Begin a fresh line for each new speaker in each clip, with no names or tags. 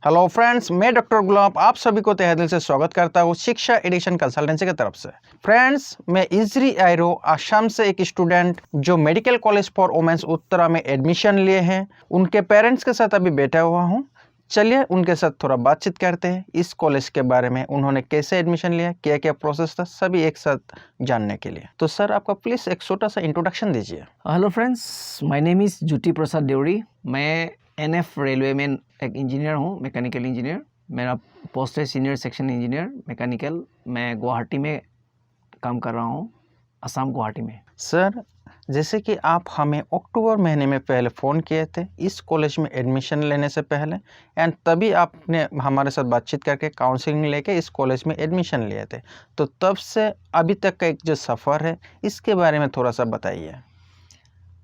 Hello friends, मैं doctor गुलाब आप सभी को तहे दिल से स्वागत करता हूँ शिक्षा एडिशन कंसल्टेंसी की तरफ से। फ्रेंड्स, मैं इजरी आयरो आसाम से एक स्टूडेंट जो medical college for women's Uttara में एडमिशन लिए हैं, उनके पेरेंट्स के साथ अभी बैठा हुआ हूँ। चलिए उनके साथ थोड़ा बातचीत करते हैं इस कॉलेज के बारे में, उन्होंने कैसे एडमिशन लिया, क्या क्या प्रोसेस था, सभी एक साथ जानने के लिए। तो सर, आपका प्लीज़ एक छोटा सा इंट्रोडक्शन दीजिए।
Hello friends, my name is Jyoti Prasad Deori. मैं एनएफ रेलवे में एक इंजीनियर हूँ, मैकेनिकल इंजीनियर। मेरा पोस्ट है सीनियर सेक्शन इंजीनियर मैकेनिकल। मैं गुवाहाटी में काम कर रहा हूँ, असम गुवाहाटी में।
सर, जैसे कि आप हमें अक्टूबर महीने में पहले फ़ोन किए थे इस कॉलेज में एडमिशन लेने से पहले, एंड तभी आपने हमारे साथ बातचीत करके काउंसलिंग लेके इस कॉलेज में एडमिशन लिए थे। तो तब से अभी तक का एक जो सफ़र है, इसके बारे में थोड़ा सा बताइए।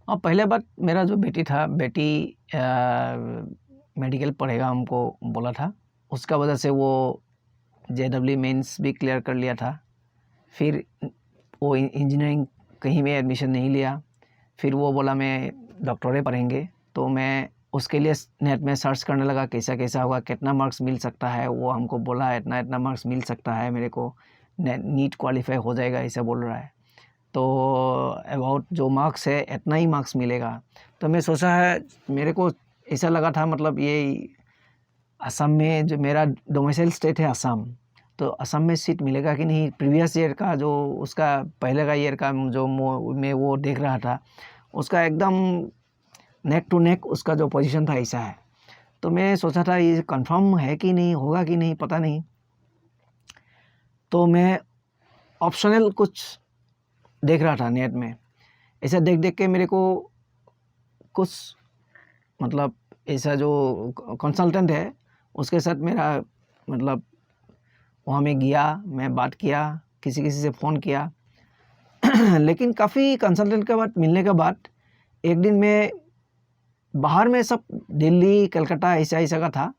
और पहले बात, मेरा जो बेटी मेडिकल पढ़ेगा हमको बोला था। उसका वजह से वो JEE मेंस भी क्लियर कर लिया था। फिर वो इंजीनियरिंग कहीं में एडमिशन नहीं लिया। फिर वो बोला मैं डॉक्टरेट पढ़ेंगे। तो मैं उसके लिए नेट में सर्च करने लगा कैसा कैसा होगा, कितना मार्क्स मिल सकता है। वो हमको बोला इतना इतना मार्क्स मिल सकता है, मेरे को नीट क्वालिफाई हो जाएगा ऐसा बोल रहा है। तो अबाउट जो मार्क्स है इतना ही मार्क्स मिलेगा। तो मैं सोचा है, मेरे को ऐसा लगा था मतलब ये असम में जो मेरा डोमिसाइल स्टेट है असम, तो असम में सीट मिलेगा कि नहीं। प्रीवियस ईयर का जो उसका पहले का ईयर का जो मैं वो देख रहा था, उसका एकदम नेक टू नेक उसका जो पोजीशन था ऐसा है। तो मैं सोचा था ये कंफर्म है कि नहीं, होगा कि नहीं, पता नहीं। तो मैं ऑप्शनल कुछ देख रहा था नेट में। ऐसा देख देख के मेरे को कुछ मतलब ऐसा जो कंसल्टेंट है उसके साथ मेरा मतलब वहाँ में गया, मैं बात किया, किसी किसी से फ़ोन किया। लेकिन काफ़ी कंसल्टेंट के बाद मिलने के बाद एक दिन मैं बाहर में सब दिल्ली कलकत्ता ऐसा ऐसा का था।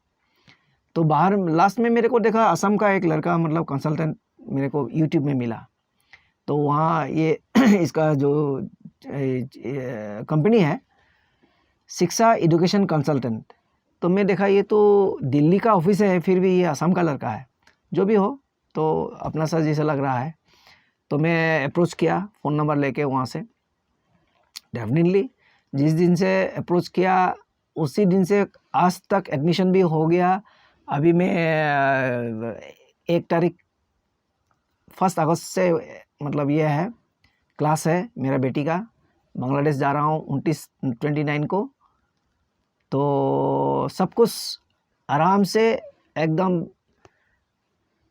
तो बाहर लास्ट में मेरे को देखा असम का एक लड़का मतलब कंसल्टेंट मेरे को यूट्यूब में मिला। तो वहाँ ये इसका जो कंपनी है शिक्षा एजुकेशन कंसल्टेंट। तो मैं देखा ये तो दिल्ली का ऑफिस है, फिर भी ये असम का लड़का है। जो भी हो, तो अपना सा जैसा लग रहा है। तो मैं अप्रोच किया फ़ोन नंबर लेके वहाँ से। डेफिनेटली जिस दिन से अप्रोच किया उसी दिन से आज तक एडमिशन भी हो गया। अभी मैं 1 तारीख 1 अगस्त से मतलब ये है क्लास है मेरा बेटी का। बांग्लादेश जा रहा हूँ 29 को। तो सब कुछ आराम से एकदम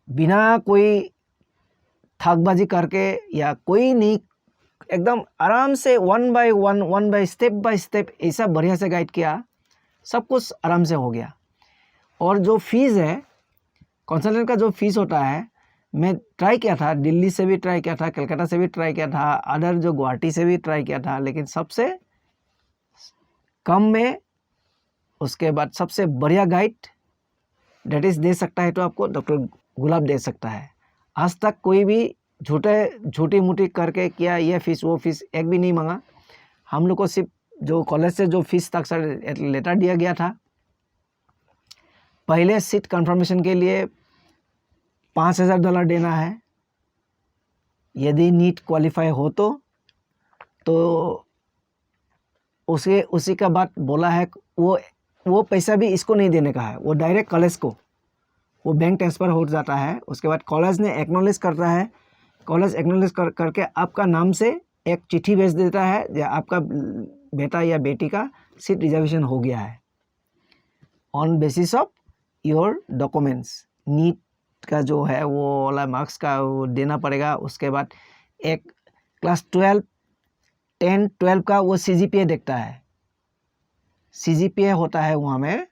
बिना कोई थकबाजी करके या कोई नहीं, एकदम आराम से वन बाय स्टेप ऐसा बढ़िया से गाइड किया। सब कुछ आराम से हो गया। और जो फीस है कंसल्टेंट का, जो फीस होता है, मैं ट्राई किया था, दिल्ली से भी ट्राई किया था, कलकत्ता से भी ट्राई किया था, अदर जो गुवाहाटी से भी ट्राई किया था, लेकिन सबसे कम में उसके बाद सबसे बढ़िया गाइड डेट इज़ दे सकता है तो आपको डॉक्टर गुलाब दे सकता है। आज तक कोई भी छोटी मोटी करके किया ये फीस वो फीस एक भी नहीं मांगा। हम लोग को सिर्फ जो कॉलेज से जो फीस तक सर लेटर दिया गया था, पहले सीट कंफर्मेशन के लिए $5,000 देना है। यदि नीट क्वालिफाई हो तो उसी का बात बोला है। वो पैसा भी इसको नहीं देने का है, वो डायरेक्ट कॉलेज को वो बैंक ट्रांसफ़र हो जाता है। उसके बाद कॉलेज ने एक्नॉलेज करता है। कॉलेज एक्नॉलेज करके आपका नाम से एक चिट्ठी भेज देता है या आपका बेटा या बेटी का सीट रिजर्वेशन हो गया है on basis of your documents. NEET का जो है वो वाला मार्क्स का वो देना पड़ेगा। उसके बाद एक क्लास 12 10 12 का वो CGPA देखता है। CGPA होता है वहाँ में,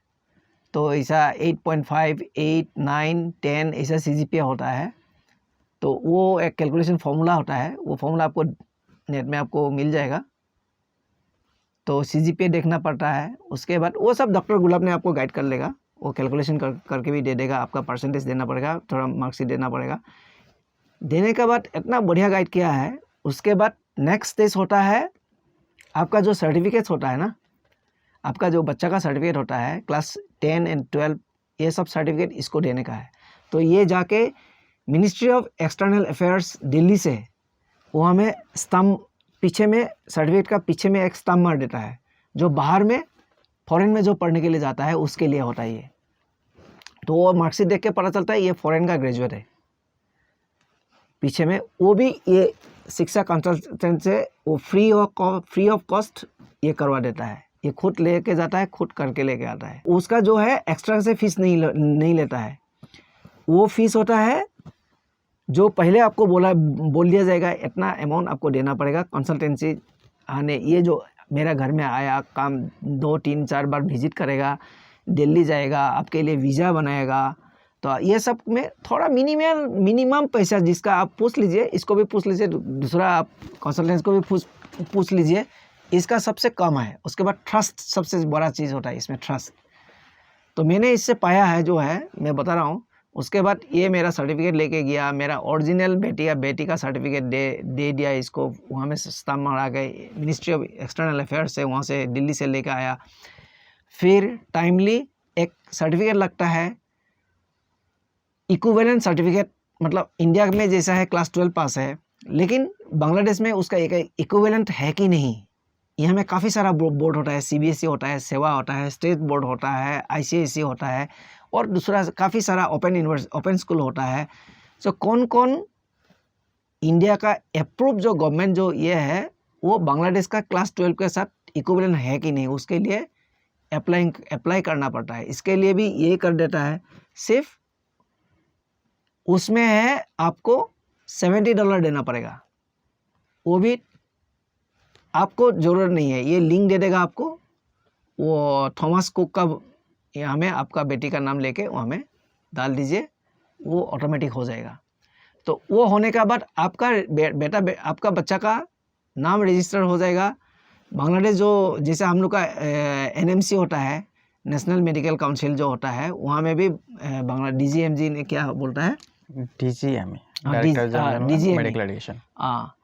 तो ऐसा 8.5 8 9 10 ऐसा CGPA होता है। तो वो एक कैलकुलेशन फार्मूला होता है, वो फार्मूला आपको नेट में आपको मिल जाएगा। तो CGPA देखना पड़ता है। उसके बाद वो सब डॉक्टर गुलाब ने आपको गाइड कर लेगा, वो कैलकुलेशन करके भी दे देगा। आपका परसेंटेज देना पड़ेगा, थोड़ा मार्क्स ही देना पड़ेगा। देने के बाद इतना बढ़िया गाइड किया है। उसके बाद नेक्स्ट स्टेज होता है आपका जो सर्टिफिकेट्स होता है ना, आपका जो बच्चा का सर्टिफिकेट होता है क्लास 10 एंड 12 ये सब सर्टिफिकेट इसको देने का है। तो ये जाके ministry of external affairs Delhi से वो हमें स्तंभ पीछे में, सर्टिफिकेट का पीछे में एक स्तंभ मार देता है, जो बाहर में फॉरेन में जो पढ़ने के लिए जाता है उसके लिए होता है ये। तो वो मार्कशीट देख के पता चलता है ये फॉरेन का ग्रेजुएट है। पीछे में वो भी ये शिक्षा कंसल्टेंट से वो फ्री ऑफ कॉस्ट ये करवा देता है। ये खुद लेके जाता है, खुद करके लेके आता है। उसका जो है एक्स्ट्रा से फीस नहीं लेता है। वो फीस होता है जो पहले आपको बोल दिया जाएगा, इतना अमाउंट आपको देना पड़ेगा कंसल्टेंसी आने। ये जो मेरा घर में आया, काम 2, 3, 4 बार विजिट करेगा, दिल्ली जाएगा, आपके लिए वीज़ा बनाएगा, तो ये सब में थोड़ा मिनिमम पैसा जिसका आप पूछ लीजिए, इसको भी पूछ लीजिए, दूसरा आप कंसल्टेंट को भी पूछ लीजिए, इसका सबसे कम है। उसके बाद ट्रस्ट सबसे बड़ा चीज़ होता है इसमें, ट्रस्ट। तो मैंने इससे पाया है जो है, मैं बता रहा हूँ। उसके बाद ये मेरा सर्टिफिकेट लेके गया, मेरा ओरिजिनल बेटी का सर्टिफिकेट दे दिया इसको, वहाँ में स्टाम्प मारा गए, मिनिस्ट्री ऑफ एक्सटर्नल अफेयर्स से वहाँ से दिल्ली से लेकर आया। फिर टाइमली एक सर्टिफिकेट लगता है, इक्विवेलेंट सर्टिफिकेट, मतलब इंडिया में जैसा है क्लास 12 पास है, लेकिन बांग्लादेश में उसका एक इक्विवेलेंट है कि नहीं। यहाँ में काफ़ी सारा बोर्ड होता है, CBSE होता है, सेवा होता है, स्टेट बोर्ड होता है, ICSE होता है, और दूसरा काफ़ी सारा ओपन स्कूल होता है। सो कौन कौन इंडिया का अप्रूव जो गवर्नमेंट जो ये है, वो बांग्लादेश का क्लास 12 के साथ इक्विवेलेंट है कि नहीं, उसके लिए अप्लाई करना पड़ता है। इसके लिए भी यही कर देता है। सिर्फ उसमें है आपको $70 देना पड़ेगा। वो भी आपको ज़रूरत नहीं है, ये लिंक दे देगा आपको, वो थॉमस कुक का, यहाँ में आपका बेटी का नाम लेके वहाँ में डाल दीजिए, वो ऑटोमेटिक हो जाएगा। तो वो होने के बाद आपका आपका बच्चा का नाम रजिस्टर हो जाएगा। बांग्लादेश जो जैसे हम लोग का NMC होता है, नेशनल मेडिकल काउंसिल जो होता है, वहाँ में भी DGMG ने क्या बोलता है,
DGME, director general medical education.
हाँ,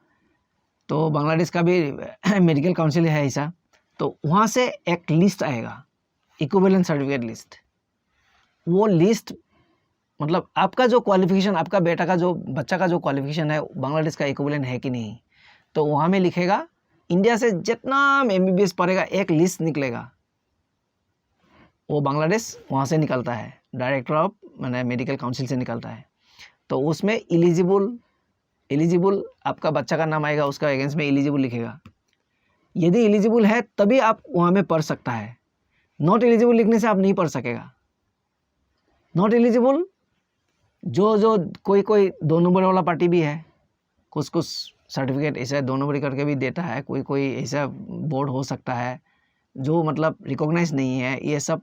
तो बांग्लादेश का भी मेडिकल काउंसिल है ऐसा। तो वहाँ से एक लिस्ट आएगा, इक्विवेलेंट सर्टिफिकेट लिस्ट। वो लिस्ट मतलब आपका जो क्वालिफिकेशन, आपका बच्चा का जो क्वालिफिकेशन है बांग्लादेश का इक्विवेलेंट है कि नहीं, तो वहाँ में लिखेगा। इंडिया से जितना MBBS पढ़ेगा एक लिस्ट निकलेगा, वो बांग्लादेश वहाँ से निकलता है, डायरेक्टर ऑफ मेडिकल काउंसिल से निकलता है। तो उसमें एलिजिबल आपका बच्चा का नाम आएगा, उसका अगेंस्ट में एलिजिबल लिखेगा। यदि एलिजिबल है तभी आप वहाँ में पढ़ सकता है, नॉट एलिजिबल लिखने से आप नहीं पढ़ सकेगा। नॉट एलिजिबल जो कोई 2 नंबर वाला पार्टी भी है, कुछ सर्टिफिकेट ऐसा 2 नंबर करके भी देता है, कोई ऐसा बोर्ड हो सकता है जो मतलब रिकॉग्नाइज नहीं है। ये सब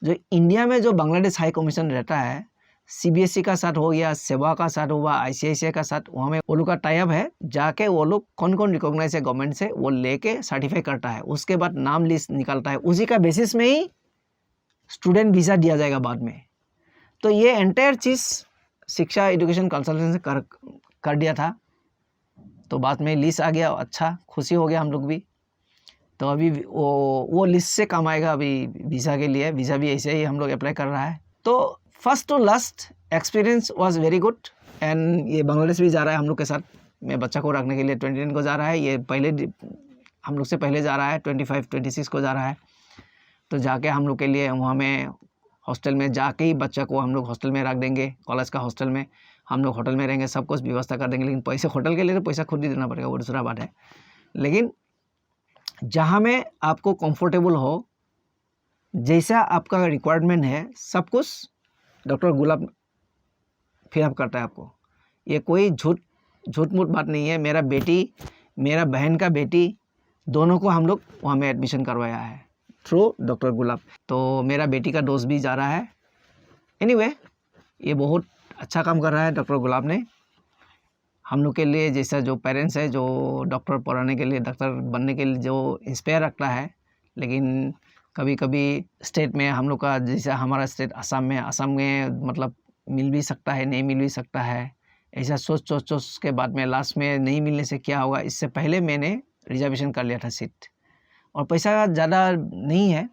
जो इंडिया में जो बांग्लादेश हाई कमीशन रहता है, CBSE का साथ हो गया, सेवा का साथ हुआ, ICICI का साथ, वहाँ में वो लोग का टाइप है। जाके वो लोग कौन रिकॉग्नाइज है गवर्नमेंट से, वो लेके सर्टिफाई करता है। उसके बाद नाम लिस्ट निकलता है, उसी का बेसिस में ही स्टूडेंट वीज़ा दिया जाएगा बाद में। तो ये एंटायर चीज़ शिक्षा एजुकेशन कंसल्टेंसी कर दिया था। तो बाद में लिस्ट आ गया, अच्छा खुशी हो गया हम लोग भी। तो अभी वो लिस्ट से काम आएगा अभी वीज़ा के लिए। वीज़ा भी ऐसे ही हम लोग अप्लाई कर रहा है। तो first to last experience was very good. And ये बांग्लादेश भी जा रहा है हम लोग के साथ, मैं बच्चा को रखने के लिए 29 को जा रहा है। ये पहले हम लोग से पहले जा रहा है, 25-26 को जा रहा है। तो जाके हम लोग के लिए वहाँ में हॉस्टल में जाके ही बच्चा को हम लोग हॉस्टल में रख देंगे, कॉलेज का हॉस्टल में। हम लोग होटल में रहेंगे, सब कुछ व्यवस्था कर देंगे, लेकिन पैसे होटल के लिए तो पैसा खुद ही देना पड़ेगा, वो दूसरा बात है। लेकिन जहाँ में आपको कंफर्टेबल हो, जैसा आपका रिक्वायरमेंट है, सब कुछ डॉक्टर गुलाब फिलअप करता है आपको। ये कोई झूठ मूठ बात नहीं है। मेरा बेटी, मेरा बहन का बेटी, दोनों को हम लोग वहाँ में एडमिशन करवाया है थ्रू डॉक्टर गुलाब। तो मेरा बेटी का दोस्त भी जा रहा है। एनीवे, ये बहुत अच्छा काम कर रहा है डॉक्टर गुलाब ने हम लोग के लिए। जैसा जो पेरेंट्स है, जो डॉक्टर पढ़ाने के लिए, डॉक्टर बनने के लिए जो इंस्पायर रखता है, लेकिन कभी कभी स्टेट में हम लोग का, जैसा हमारा स्टेट असम में मतलब मिल भी सकता है, नहीं मिल भी सकता है। ऐसा सोच के बाद में लास्ट में नहीं मिलने से क्या होगा, इससे पहले मैंने रिजर्वेशन कर लिया था सीट। और पैसा ज़्यादा नहीं है,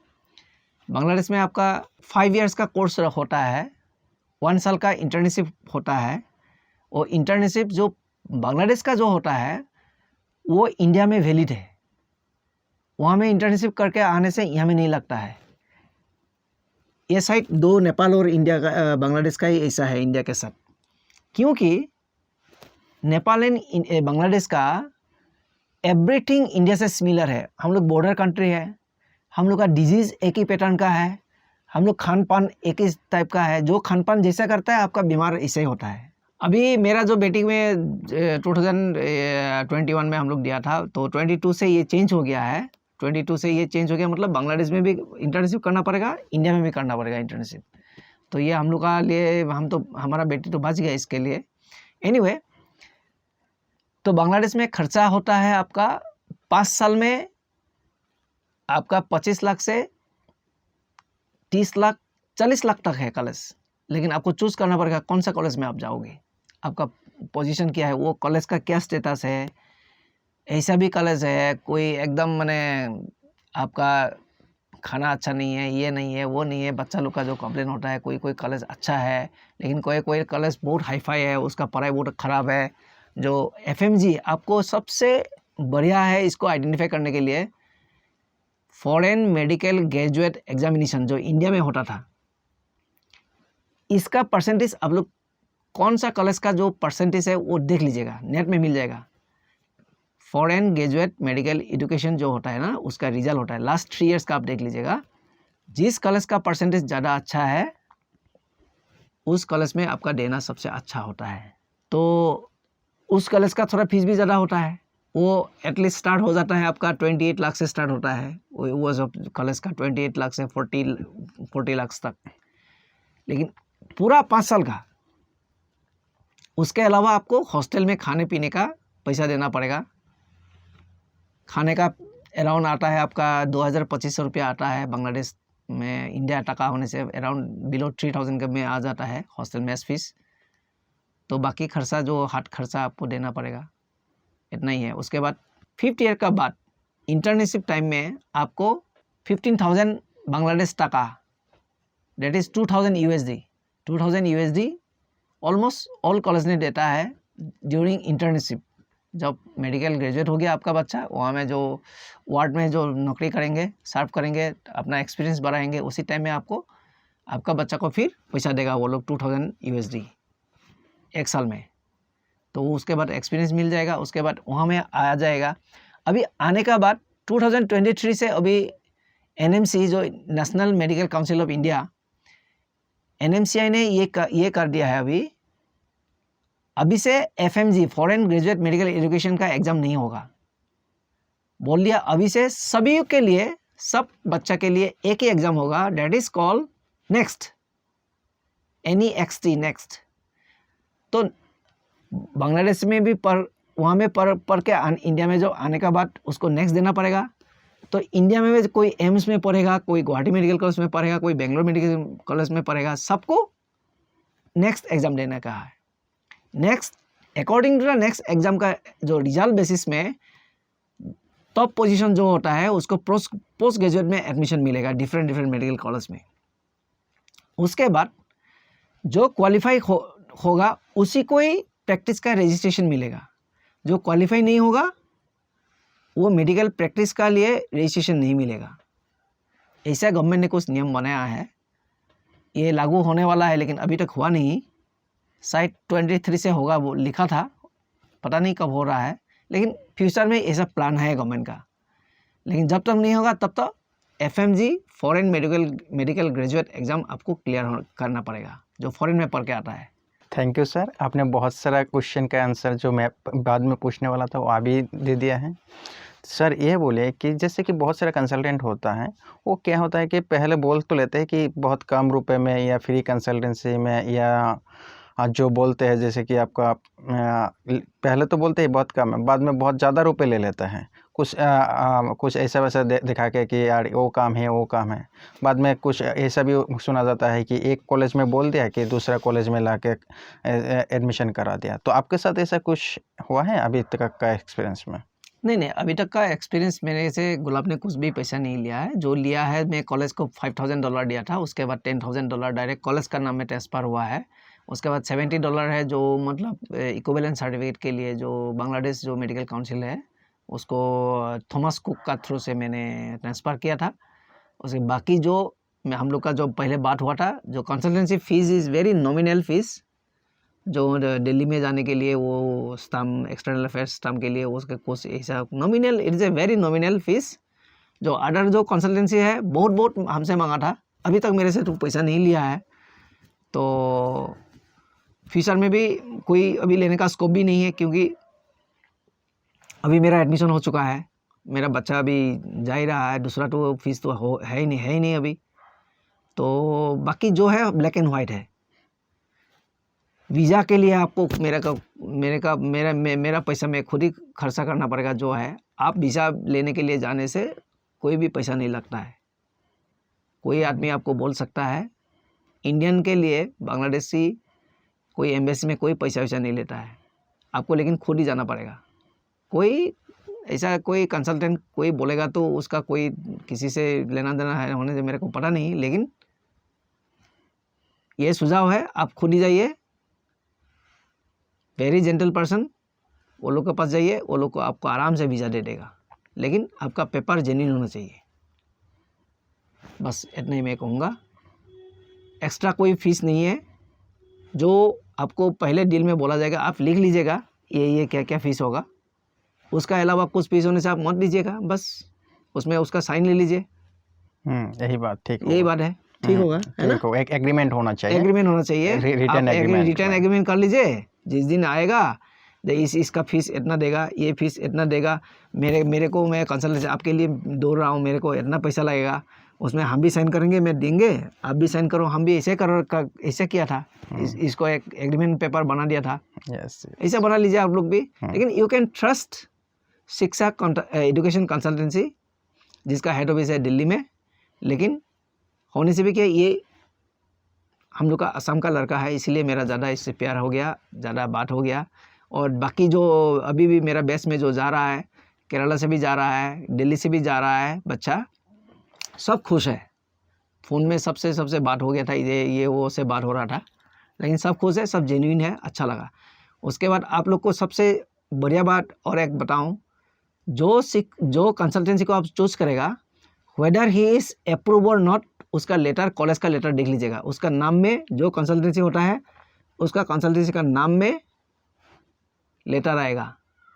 बांग्लादेश में आपका 5 इयर्स का कोर्स होता है, 1 साल का इंटर्नशिप होता है। और इंटर्नशिप जो बांग्लादेश का जो होता है वो इंडिया में वैलिड है, वहाँ में इंटर्नशिप करके आने से यहाँ में नहीं लगता है। ये साइड दो नेपाल और इंडिया का बांग्लादेश का ही ऐसा है इंडिया के साथ, क्योंकि नेपाल एंड बांग्लादेश का एवरीथिंग इंडिया से सिमिलर है। हम लोग बॉर्डर कंट्री है, हम लोग का डिजीज़ एक ही पैटर्न का है, हम लोग खान पान एक ही टाइप का है। जो खान पान जैसा करता है आपका बीमार ऐसे ही होता है। अभी मेरा जो बेटी में 2021 में हम लोग दिया था, तो 22 से ये चेंज हो गया है। 22 से ये चेंज हो गया, मतलब बांग्लादेश में भी इंटर्नशिप करना पड़ेगा, इंडिया में भी करना पड़ेगा इंटर्नशिप। तो ये हम लोग का लिए हमारा बेटी तो बच गया इसके लिए। एनीवे, तो बांग्लादेश में खर्चा होता है आपका 5 साल में आपका 25 लाख से 30 लाख 40 लाख तक है कॉलेज। लेकिन आपको चूज़ करना पड़ेगा कौन सा कॉलेज में आप जाओगे, आपका पोजीशन क्या है, वो कॉलेज का क्या स्टेटस है। ऐसा भी कॉलेज है कोई एकदम माने आपका खाना अच्छा नहीं है, ये नहीं है, वो नहीं है, बच्चा लोग का जो कंप्लेन होता है। कोई कॉलेज अच्छा है, लेकिन कोई कॉलेज बहुत हाईफाई है, उसका पढ़ाई बहुत ख़राब है। जो FMG आपको सबसे बढ़िया है इसको आइडेंटिफाई करने के लिए, फॉरेन मेडिकल ग्रेजुएट एग्जामिनेशन जो इंडिया में होता था, इसका परसेंटेज आप लोग कौन सा कॉलेज का जो परसेंटेज है वो देख लीजिएगा, नेट में मिल जाएगा। फॉरेन ग्रेजुएट मेडिकल एजुकेशन जो होता है ना, उसका रिजल्ट होता है लास्ट 3 इयर्स का। आप देख लीजिएगा, जिस कॉलेज का परसेंटेज ज़्यादा अच्छा है उस कॉलेज में आपका देना सबसे अच्छा होता है। तो उस कॉलेज का थोड़ा फीस भी ज़्यादा होता है, वो एटलीस्ट स्टार्ट हो जाता है आपका 28 लाख से स्टार्ट होता है वो सब कॉलेज का, 28 लाख से 40 लाख तक। लेकिन पूरा 5 साल का, उसके अलावा आपको हॉस्टल में खाने पीने का पैसा देना पड़ेगा। खाने का अराउंड आता है आपका 2200 रुपया आता है बांग्लादेश में, इंडिया टका होने से अराउंड बिलो 3000 के में आ जाता है हॉस्टल मेस फीस। तो बाकी खर्चा जो हाथ खर्चा आपको देना पड़ेगा, इतना ही है। उसके बाद 5th ईयर का बाद इंटर्नशिप टाइम में आपको 15,000 बांग्लादेश टका, that is 2000 USD almost all college ने देता है ड्यूरिंग इंटर्नशिप। जब मेडिकल ग्रेजुएट हो गया आपका बच्चा, वहाँ में जो वार्ड में जो नौकरी करेंगे, सर्व करेंगे, अपना एक्सपीरियंस बढ़ाएंगे, उसी टाइम में आपको आपका बच्चा को फिर पैसा देगा वो लोग 2000 USD 1 साल में। तो उसके बाद एक्सपीरियंस मिल जाएगा, उसके बाद वहाँ में आ जाएगा। अभी आने का बाद 2023 से अभी NMC जो national medical council of India, NMCI ने ये कर दिया है अभी से FMG foreign graduate medical education का एग्ज़ाम नहीं होगा। बोल दिया अभी से सभी के लिए, सब बच्चा के लिए एक ही एग्ज़ाम होगा, that is called next, NEXT next. तो बांग्लादेश में भी वहाँ में पढ़ के इंडिया में जो आने का बाद उसको नेक्स्ट देना पड़ेगा। तो इंडिया में भी कोई एम्स में पढ़ेगा, कोई गुवाहाटी मेडिकल कॉलेज में पढ़ेगा, कोई बेंगलोर मेडिकल कॉलेज में पढ़ेगा, सबको नेक्स्ट एग्ज़ाम देने का है। Next according to the next exam का जो रिजल्ट बेसिस में टॉप पोजीशन जो होता है उसको पोस्ट ग्रेजुएट में एडमिशन मिलेगा डिफरेंट मेडिकल कॉलेज में। उसके बाद जो क्वालिफाई होगा उसी को ही प्रैक्टिस का रजिस्ट्रेशन मिलेगा। जो क्वालिफाई नहीं होगा वो मेडिकल प्रैक्टिस का लिए रजिस्ट्रेशन नहीं मिलेगा। ऐसा गवर्नमेंट ने कुछ नियम बनाया है, ये लागू होने वाला है, लेकिन अभी तक हुआ नहीं। शायद 23 से होगा वो लिखा था, पता नहीं कब हो रहा है, लेकिन फ्यूचर में ऐसा प्लान है गवर्नमेंट का। लेकिन जब तक नहीं होगा तब तक FMG foreign medical graduate exam आपको क्लियर करना पड़ेगा, जो फॉरेन में पढ़ के आता है।
थैंक यू सर, आपने बहुत सारा क्वेश्चन का आंसर जो मैं बाद में पूछने वाला था वो अभी दे दिया है। सर ये बोले कि जैसे कि बहुत सारा कंसल्टेंट होता है, वो क्या होता है कि पहले बोल तो लेते हैं कि बहुत कम रुपए में या फ्री कंसल्टेंसी में, या जो बोलते हैं जैसे कि आपका पहले तो बोलते हैं बहुत कम है, बाद में बहुत ज़्यादा रुपए ले लेते हैं। कुछ ऐसा वैसा दिखा के कि यार वो काम है वो काम है। बाद में कुछ ऐसा भी सुना जाता है कि एक कॉलेज में बोल दिया कि दूसरा कॉलेज में लाके एडमिशन करा दिया। तो आपके साथ ऐसा कुछ हुआ है अभी तक का एक्सपीरियंस में?
नहीं, अभी तक का एक्सपीरियंस मेरे से गुलाब ने कुछ भी पैसा नहीं लिया है। जो लिया है, मैं कॉलेज को $5,000 दिया था, उसके बाद $10,000 डायरेक्ट कॉलेज का नाम में ट्रांसफ़र हुआ है। उसके बाद $70 है जो मतलब इक्विवेलेंट सर्टिफिकेट के लिए जो बांग्लादेश जो मेडिकल काउंसिल है, उसको थॉमस कुक का थ्रू से मैंने ट्रांसफ़र किया था। उसके बाकी जो हम लोग का जो पहले बात हुआ था, जो consultancy fees is very nominal fees, जो दिल्ली में जाने के लिए वो स्टाम्प एक्सटर्नल अफेयर्स स्टाम्प के लिए उसके कुछ ऐसा nominal, it is a very nominal fees. जो अदर जो कंसल्टेंसी है बहुत हमसे मांगा था, अभी तक मेरे से तो पैसा नहीं लिया है। तो फ्यूचर में भी कोई अभी लेने का स्कोप भी नहीं है, क्योंकि अभी मेरा एडमिशन हो चुका है, मेरा बच्चा अभी जा ही रहा है, दूसरा तो फीस तो है ही नहीं अभी। तो बाकी जो है ब्लैक एंड वाइट है। वीज़ा के लिए आपको मेरा पैसा मैं खुद ही खर्चा करना पड़ेगा। जो है आप वीज़ा लेने के लिए जाने से कोई भी पैसा नहीं लगता है। कोई आदमी आपको बोल सकता है, इंडियन के लिए बांग्लादेशी कोई एम्बेसी में कोई पैसा वैसा नहीं लेता है आपको, लेकिन खुद ही जाना पड़ेगा। कोई ऐसा कोई कंसल्टेंट कोई बोलेगा तो उसका कोई किसी से लेना देना है होने से मेरे को पता नहीं, लेकिन ये सुझाव है, आप खुद ही जाइए। वेरी जेंटल पर्सन, वो लोग के पास जाइए, वो लोग को आपको आराम से वीज़ा दे देगा, लेकिन आपका पेपर जेन्युइन होना चाहिए। बस इतना ही मैं कहूँगा। एक्स्ट्रा कोई फीस नहीं है, जो आपको पहले डील में बोला जाएगा आप लिख लीजिएगा ये क्या क्या फ़ीस होगा, उसका अलावा कुछ फीस होने से आप मत लीजिएगा, बस उसमें उसका साइन ले लीजिए।
यही बात ठीक
यही बात है, ठीक होगा, है ना?
एक एग्रीमेंट होना चाहिए,
एग्रीमेंट होना चाहिए,
रिटर्न
एग्रीमेंट कर लीजिए। जिस दिन आएगा इसका फीस इतना देगा, ये फीस इतना देगा, मेरे को मैं कंसल्टेंसी आपके लिए दौड़ रहा हूँ, मेरे को इतना पैसा लगेगा, उसमें हम भी साइन करेंगे, मैं देंगे, आप भी साइन करो, हम भी ऐसे किया था, इसको एक एग्रीमेंट पेपर बना दिया था। ऐसा बना लीजिए आप लोग भी। लेकिन you can trust Shiksha education consultancy, जिसका हेड ऑफिस है दिल्ली में। लेकिन होने से भी क्या, ये हम लोग का असम का लड़का है, इसलिए मेरा ज़्यादा इससे प्यार हो गया, ज़्यादा बात हो गया। और बाकी जो अभी भी मेरा बैच में जो जा रहा है, केरला से भी जा रहा है, दिल्ली से भी जा रहा है बच्चा, सब खुश है। फ़ोन में सबसे बात हो गया था, ये वो से बात हो रहा था, लेकिन सब खुश है, सब जेन्युइन है, अच्छा लगा। उसके बाद आप लोग को सबसे बढ़िया बात और एक बताऊँ, जो कंसल्टेंसी को आप चूज़ करेगा, वेदर ही इज़ अप्रूव और नॉट, उसका लेटर, कॉलेज का लेटर देख लीजिएगा। उसका नाम में जो कंसल्टेंसी होता है, उसका कंसल्टेंसी का नाम में लेटर आएगा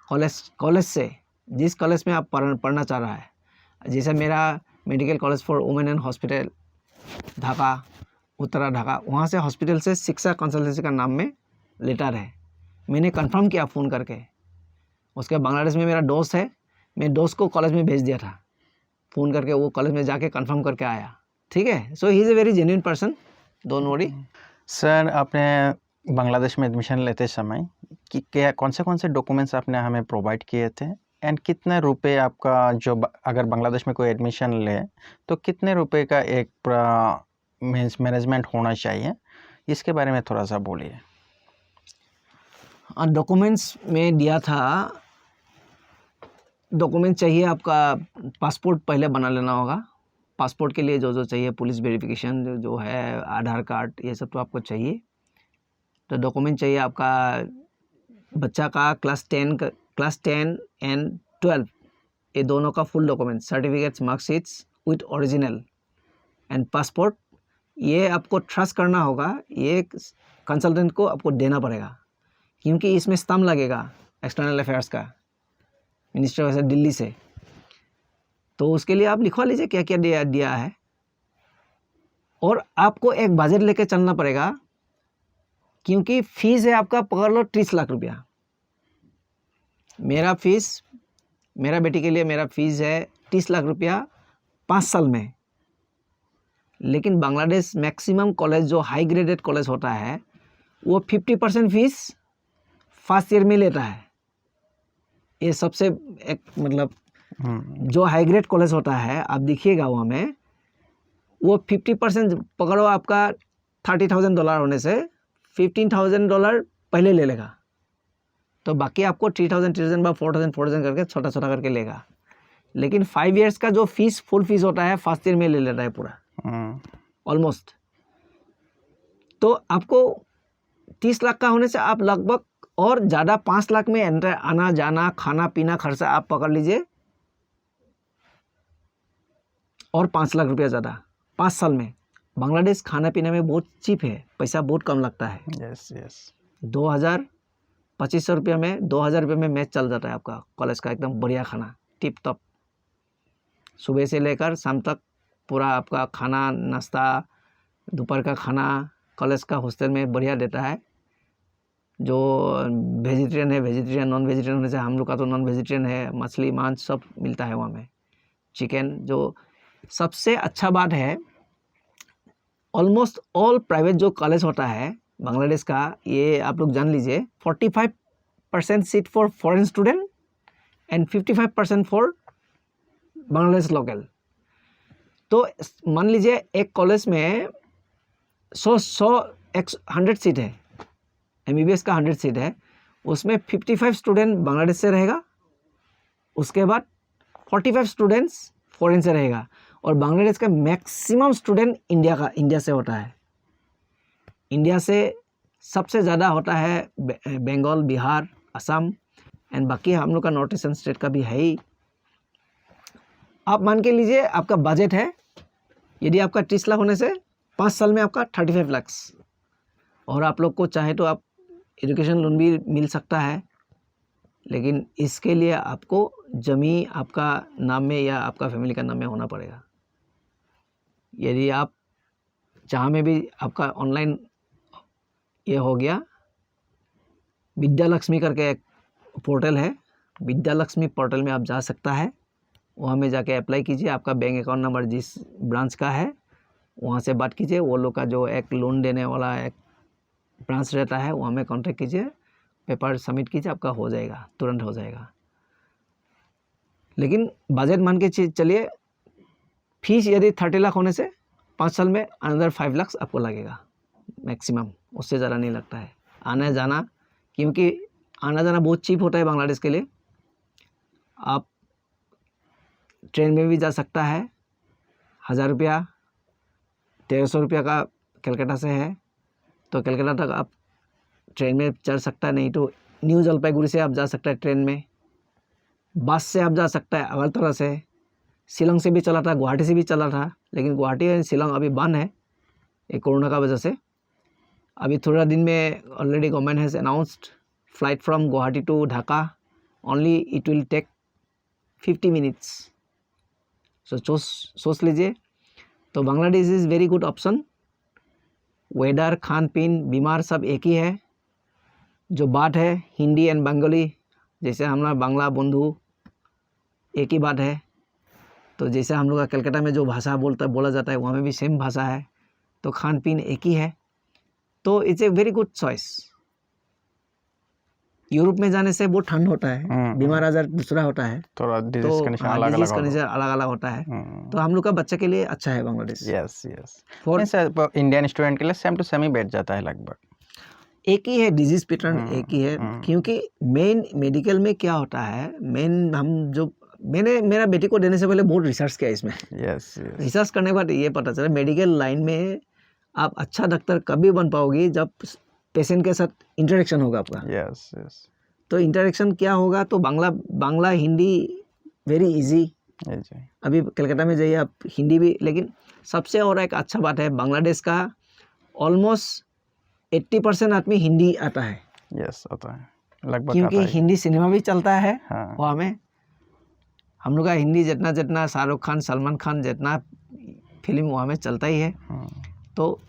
कॉलेज से, जिस कॉलेज में आप पढ़ना चाह रहा है। जैसे मेरा medical college for women and hospital Dhaka, Uttara Dhaka, वहाँ से हॉस्पिटल से शिक्षा कंसल्टेंसी का नाम में लेटर है। मैंने कंफर्म किया फ़ोन करके। उसके बांग्लादेश में मेरा दोस्त है, मैं दोस्त को कॉलेज में भेज दिया था फ़ोन करके, वो कॉलेज में जाके कंफर्म करके आया। ठीक है, so he is a very genuine person, don't worry.
Sir, आपने बांग्लादेश में एडमिशन लेते समय कौन से डॉक्यूमेंट्स आपने हमें प्रोवाइड किए थे, एंड कितने रुपए आपका जो अगर बांग्लादेश में कोई एडमिशन ले तो कितने रुपए का एक मैनेजमेंट होना चाहिए, इसके बारे में थोड़ा सा बोलिए।
डॉक्यूमेंट्स में दिया था, डॉक्यूमेंट चाहिए आपका, पासपोर्ट पहले बना लेना होगा। पासपोर्ट के लिए जो चाहिए, पुलिस वेरिफिकेशन जो है, आधार कार्ड, ये सब तो आपको चाहिए। तो डॉक्यूमेंट चाहिए आपका बच्चा का क्लास 10 एंड 12, ये दोनों का full document, certificates, marksheets with original and passport. ये आपको ट्रस्ट करना होगा, ये कंसल्टेंट को आपको देना पड़ेगा, क्योंकि इसमें स्टैम्प लगेगा एक्सटर्नल अफेयर्स का, मिनिस्टर वैसे दिल्ली से। तो उसके लिए आप लिखवा लीजिए क्या क्या दिया है। और आपको एक बजट लेके चलना पड़ेगा, क्योंकि फीस है आपका, पकड़ लो 30 लाख रुपया। मेरा बेटी के लिए मेरा फीस है 30 लाख रुपया 5 साल में। लेकिन बांग्लादेश मैक्सिमम कॉलेज जो हाई ग्रेडेड कॉलेज होता है, वो 50% फीस फर्स्ट ईयर में लेता है। ये सबसे एक मतलब जो हाई ग्रेड कॉलेज होता है, आप देखिएगा वहाँ में वो 50% पकड़ो, आपका $30,000 होने से $15,000 पहले ले लेगा। तो बाकी आपको 3000 3000 बा 4000 4000 करके छोटा छोटा करके लेगा। लेकिन 5 इयर्स का जो फीस फुल फीस होता है फर्स्ट ईयर में ले लेता है पूरा ऑलमोस्ट। तो आपको 30 लाख का होने से आप लगभग और ज़्यादा 5 लाख में एंटर आना जाना खाना पीना खर्चा आप पकड़ लीजिए, और 5 लाख रुपया ज़्यादा 5 साल में। बांग्लादेश खाना पीना में बहुत चीप है, पैसा बहुत कम लगता है।
यस यस
2500 रुपया में 2000 रुपये में मैच चल जाता है आपका कॉलेज का एकदम बढ़िया खाना टिप टॉप। सुबह से लेकर शाम तक पूरा आपका खाना नाश्ता दोपहर का खाना कॉलेज का हॉस्टल में बढ़िया देता है। जो वेजिटेरियन है वेजिटेरियन, नॉन वेजिटेरियन होने से हम लोग का तो नॉन वेजिटेरियन है, मछली मांस सब मिलता है वहाँ में, चिकन। जो सबसे अच्छा बात है ऑलमोस्ट ऑल प्राइवेट जो कॉलेज होता है बांग्लादेश का, ये आप लोग जान लीजिए 45% seat for foreign student and 55% for Bangladesh local. तो मान लीजिए एक कॉलेज में 100 सीट है, MBBS का 100 सीट है, उसमें 55 स्टूडेंट बांग्लादेश से रहेगा, उसके बाद 45 स्टूडेंट्स फॉरेन से रहेगा, और बांग्लादेश का मैक्सिमम स्टूडेंट इंडिया से होता है। इंडिया से सबसे ज़्यादा होता है बंगाल, बिहार, असम एंड बाकी हम लोग का नॉर्थ ईस्टर्न स्टेट का भी है ही। आप मान के लीजिए आपका बजट है, यदि आपका 30 लाख होने से 5 साल में आपका 35 लाख, और आप लोग को चाहे तो आप एजुकेशन लोन भी मिल सकता है, लेकिन इसके लिए आपको ज़मीन आपका नाम में या आपका फैमिली का नाम में होना पड़ेगा। यदि आप जहाँ में भी आपका ऑनलाइन ये हो गया, विद्या लक्ष्मी करके एक पोर्टल है, विद्या लक्ष्मी पोर्टल में आप जा सकता है, वहाँ में जाके अप्लाई कीजिए। आपका बैंक अकाउंट नंबर जिस ब्रांच का है वहाँ से बात कीजिए, वो लोग का जो एक लोन देने वाला एक ब्रांच रहता है वहाँ में कांटेक्ट कीजिए, पेपर सबमिट कीजिए, आपका हो जाएगा, तुरंत हो जाएगा। लेकिन बजट मान के चलिए, फीस यदि 30 लाख होने से 5 साल में अनदर 5 लाख आपको लगेगा मैक्सिमम, उससे ज़्यादा नहीं लगता है। आना जाना, क्योंकि आना जाना बहुत चीप होता है बांग्लादेश के लिए। आप ट्रेन में भी जा सकता है, 1000 रुपया 1300 रुपया का कलकत्ता से है, तो कलकत्ता तक आप ट्रेन में चढ़ सकता है, नहीं तो न्यू जलपाईगुड़ी से आप जा सकता है ट्रेन में, बस से आप जा सकता है अगरतला से, शिलोंग से भी चला था, गुवाहाटी से भी चला था, लेकिन गुवाहाटी और शिलोंग अभी बंद है ये कोरोना का वजह से। अभी थोड़ा दिन में already government has announced flight from Guwahati to Dhaka, only it will take 50 minutes. So सोच लीजिए, तो Bangladesh is very good option. Weather, खान पीन, बीमार सब एक ही है। जो बात है हिंदी एंड बंगाली, जैसे हमारा बांग्ला बंधु एक ही बात है, तो जैसे हम लोग का कलकत्ता में जो भाषा बोला जाता है वहाँ में भी सेम भाषा है, तो खान पीन एक ही है, तो it's a very good choice. Europe में जाने से बहुत ठंड होता है, बीमार आजार दूसरा होता है,
थोड़ा डिजीज
तो
कंडीशन
अलग अलग होता है, तो हम लोग का बच्चे के लिए अच्छा है Bangladesh.
Yes yes Indian student के लिए सेम टू सेम ही बैठ जाता है लगभग,
एक ही है, डिजीज पैटर्न एक ही है। क्योंकि मेन मेडिकल में क्या होता है, मैंने मेरा बेटी को देने से पहले बहुत रिसर्च किया इसमें।
यस
रिसर्च करने के बाद ये पता चला मेडिकल लाइन में आप अच्छा डॉक्टर कभी बन पाओगे जब पेशेंट के साथ इंटरेक्शन होगा आपका।
यस यस
तो इंटरेक्शन क्या होगा, तो बांग्ला हिंदी वेरी इजी। अभी कलकत्ता में जाइए आप हिंदी भी, लेकिन सबसे और एक अच्छा बात है बांग्लादेश का ऑलमोस्ट 80% आदमी हिंदी आता है।
यस आता है लगभग,
क्योंकि हिंदी सिनेमा भी चलता है
हाँ।
वहाँ में। हम लोग का हिंदी जितना शाहरुख खान, सलमान खान जितना फिल्म वहाँ में चलता ही है, तो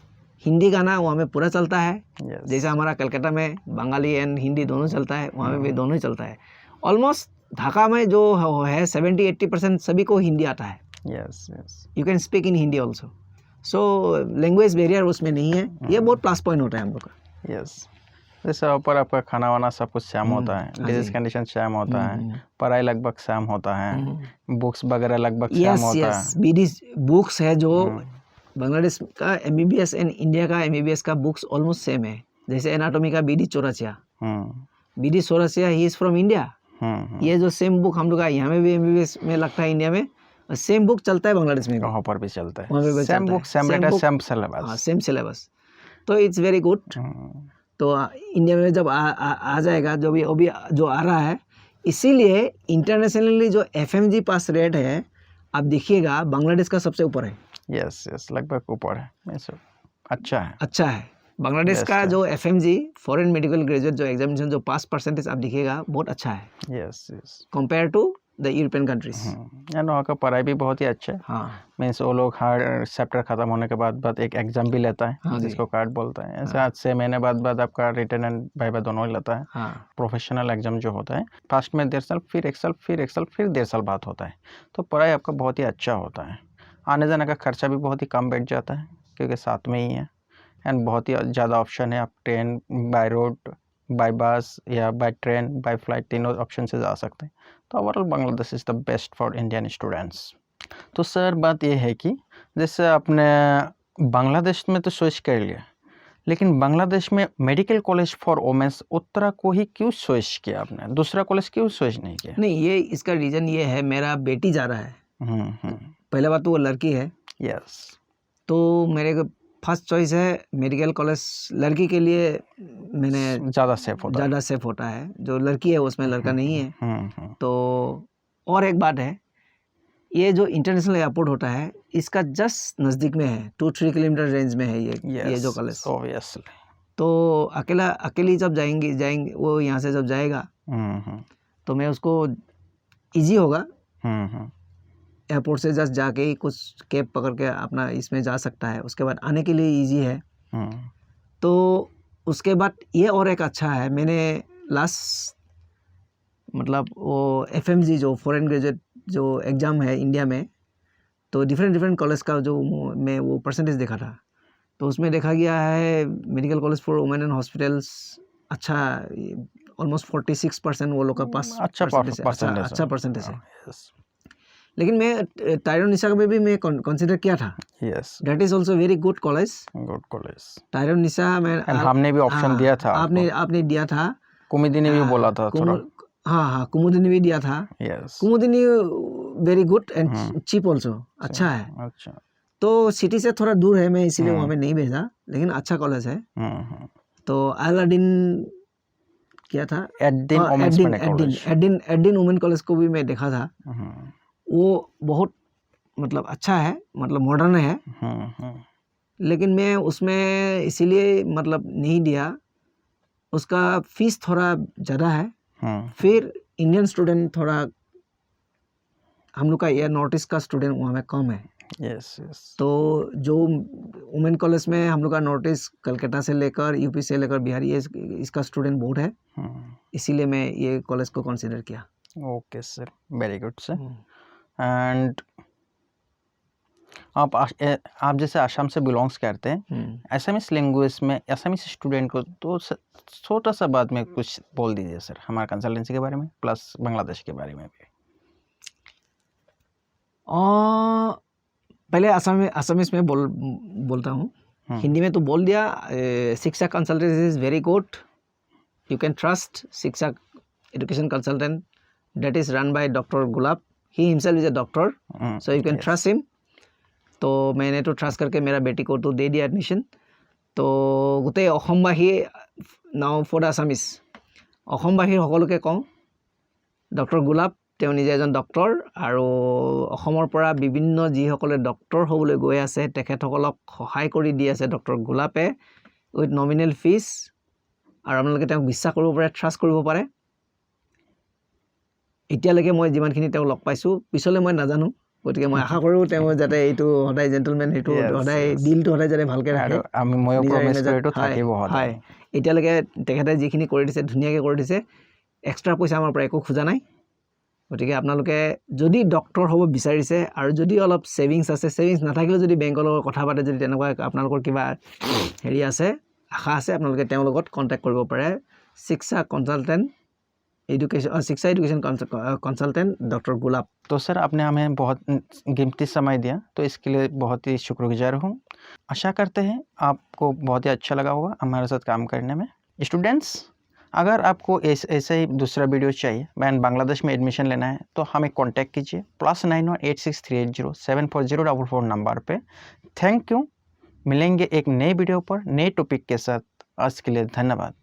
हिंदी गाना वहाँ में पूरा चलता है। जैसे हमारा कलकत्ता में बंगाली एंड हिंदी दोनों चलता है, वहाँ में भी दोनों ही चलता है। ऑलमोस्ट ढाका में जो है 70-80% सभी को हिंदी आता है।
Yes yes
you can speak in Hindi also, so language barrier उसमें नहीं है, ये बहुत प्लस पॉइंट होता है हम लोग का।
यस जैसे ऊपर आपका खाना वाना सब कुछ सेम होता है, डिजीज कंडीशन सेम होता है, पढ़ाई लगभग सेम होता है, बुक्स वगैरह लगभग सेम होता है।
बीडी बुक्स है जो बांग्लादेश का MBBS एंड इंडिया का MBBS का बुक्स ऑलमोस्ट सेम है। जैसे एनाटॉमी का BD Chaurasia, BD Sorasia, he is from India. ये जो सेम बुक हम लोग का यहाँ में भी MBBS में लगता है इंडिया में, और सेम बुक चलता है बांग्लादेश में भी,
वहाँ पर भी चलता
वहाँ पे
है,
भी
सेम
चलता
बुक
है,
same
same
rate
book,
same
हाँ
सिलेबस।
Same syllabus. तो इट्स वेरी गुड। तो इंडिया में जब आ जाएगा, जो भी अभी जो आ रहा है, इसीलिए इंटरनेशनली जो FMG पास रेट है, आप देखिएगा बांग्लादेश का सबसे ऊपर है।
यस यस, लगभग ऊपर है, अच्छा है,
अच्छा है। बांग्लादेश
Best
का
है।
जो FMG फॉरेन मेडिकल ग्रेजुएट जो एग्जामिनेशन जो पास परसेंटेज आप देखिएगा बहुत अच्छा है,
yes yes.
Compare to the European countries.
And वहाँ का पढ़ाई भी बहुत ही अच्छा है।
हाँ
मीन्स वो लोग हर चैप्टर खत्म होने के बाद एक एग्जाम भी लेता है,
हाँ जी।
जिसको कार्ड बोलते हैं। ऐसे 6 महीने बाद आपका रिटन एंड वाइवा दोनों ही लेता है।
हाँ
प्रोफेशनल एग्जाम जो होता है, फर्स्ट में 1.5 साल, फिर 1 साल, फिर 1 साल, फिर 1.5 साल बाद होता है। तो पढ़ाई आपका बहुत ही अच्छा होता है। आने जाने का खर्चा भी बहुत ही कम बैठ जाता है, क्योंकि साथ में ही है। एंड बहुत ही ज़्यादा ऑप्शन है, आप ट्रेन, बाय रोड, बाय बस या बाय ट्रेन, बाय फ्लाइट, तीनों ऑप्शन से जा सकते हैं। तो overall Bangladesh is the best for Indian students. तो सर बात ये है कि जैसे आपने बांग्लादेश में तो स्विच कर लिया, लेकिन बांग्लादेश में medical college for women's Uttara को ही क्यों स्विच किया आपने? दूसरा कॉलेज क्यों स्विच नहीं किया?
नहीं, ये इसका रीज़न ये है, मेरा बेटी जा रहा है। पहले बात तो वो लड़की है,
यस।
तो मेरे को फर्स्ट चॉइस है मेडिकल कॉलेज लड़की के लिए। मैंने
ज़्यादा सेफ होता है।
ज़्यादा सेफ होता है, जो लड़की है उसमें लड़का नहीं है। तो और एक बात है, ये जो इंटरनेशनल एयरपोर्ट होता है, इसका जस्ट नज़दीक में है, 2-3 किलोमीटर रेंज में है ये जो कॉलेज।
ऑब्वियसली।
तो अकेली जब जाएंगे वो यहाँ से जब जाएगा, तो मैं उसको इजी होगा, एयरपोर्ट से जस्ट जाके ही कुछ कैब पकड़ के अपना इसमें जा सकता है, उसके बाद आने के लिए इजी है। तो उसके बाद ये और एक अच्छा है, मैंने लास्ट मतलब वो FMG जो फॉरेन ग्रेजुएट जो एग्ज़ाम है इंडिया में, तो डिफरेंट कॉलेज का जो मैं वो परसेंटेज देखा था, तो उसमें देखा गया है medical college for women and hospitals अच्छा, ऑलमोस्ट 46% वो लोग का पास अच्छा परसेंटेज है। लेकिन मैं टायरोनिसा में भी मैं कंसीडर किया था।
Yes,
that is also very good college. टायरोनिसा में
हमने भी ऑप्शन दिया था।
आपने दिया था,
कुमुदिनी ने भी बोला था थोड़ा।
हाँ, कुमुदिनी ने भी दिया था।
Yes,
Kumudini very good and cheap also, अच्छा है।
अच्छा,
तो सिटी से थोड़ा दूर है, मैं इसीलिए वहाँ पे नहीं भेजा, लेकिन अच्छा कॉलेज है। तो अलादीन क्या था, एडिन वुमेन कॉलेज को भी मैं देखा था। वो बहुत मतलब अच्छा है, मतलब मॉडर्न है। लेकिन मैं उसमें इसीलिए मतलब नहीं दिया, उसका फीस थोड़ा ज़्यादा है। फिर इंडियन स्टूडेंट थोड़ा, हम लोग का ये नॉर्थ ईस्ट का स्टूडेंट वहाँ में कम है।
यस।
तो जो वुमेन कॉलेज में हम लोग का नॉर्थ ईस्ट, कलकत्ता से लेकर यूपी से लेकर बिहार, ये इसका स्टूडेंट बहुत है। इसीलिए मैं ये कॉलेज को कंसीडर किया।
Okay sir, very good sir. And आप जैसे आसाम से बिलोंग्स करते हैं, एसामीज लैंग्वेज में एसामीज स्टूडेंट को तो छोटा सा बात में कुछ बोल दीजिए सर, हमारा कंसल्टेंसी के बारे में प्लस बांग्लादेश के बारे में भी।
पहले आसामीज में बोलता हूँ, हिंदी में तो बोल दिया। Shiksha consultancy is very good, you can trust Shiksha education consultant, that is run by Dr. Gulab. He himself is a doctor, so you can trust him. तो मैंने तो ट्रस्ट करके मेरा बेटी को तो दे दिया एडमिशन। तो गोटे অসমবাসী नाउ फॉर आसामिज, অসমবাসীৰ সকলোকে কওঁ, ডক্টৰ গোলাপ তেওঁ নিজে এজন ডক্টৰ, আৰু অসমৰ পৰা বিভিন্ন যিসকলে ডক্টৰ হ'বলৈ গৈ আছে তেখেতসকলক সহায় কৰি দি আছে ডক্টৰ গোলাপে উইথ নমিনেল ফিজ, আৰু আপোনালোকে তেওঁক বিশ্বাস কৰিব পাৰে, ট্ৰাষ্ট কৰিব পাৰে। এতিয়ালৈকে মই যিমানখিনি তেওঁক লগ পাইছোঁ, পিছলৈ মই নাজানো, গতিকে মই আশা কৰোঁ তেওঁ যাতে এইটো সদায় জেণ্টলমেন, সেইটো সদায় ডিলটো সদায় যাতে ভালকৈ ৰাখে। হয়, এতিয়ালৈকে তেখেতে যিখিনি কৰি দিছে ধুনীয়াকৈ কৰি দিছে, এক্সট্ৰা পইচা আমাৰ পৰা একো খোজা নাই। গতিকে আপোনালোকে যদি ডক্টৰ হ'ব বিচাৰিছে আৰু যদি অলপ ছেভিংছ আছে, ছেভিংছ নাথাকিলেও যদি বেংকৰ লগত কথা পাতে, যদি তেনেকুৱা আপোনালোকৰ কিবা হেৰি আছে, আশা আছে, আপোনালোকে তেওঁৰ লগত কণ্টেক্ট কৰিব পাৰে। शिक्षा एजुकेशन कंसल्टेंट डॉक्टर गुलाब।
तो सर आपने हमें बहुत कीमती समय दिया, तो इसके लिए बहुत ही शुक्रगुजार हूँ। आशा करते हैं आपको बहुत ही अच्छा लगा होगा हमारे साथ काम करने में। स्टूडेंट्स, अगर आपको ऐसे ही दूसरा वीडियो चाहिए मैन बांग्लादेश में एडमिशन लेना है तो हमें कांटेक्ट कीजिए +918638074044 नंबर पे। Thank you. मिलेंगे एक नए वीडियो पर नए टॉपिक के साथ। आज के लिए धन्यवाद।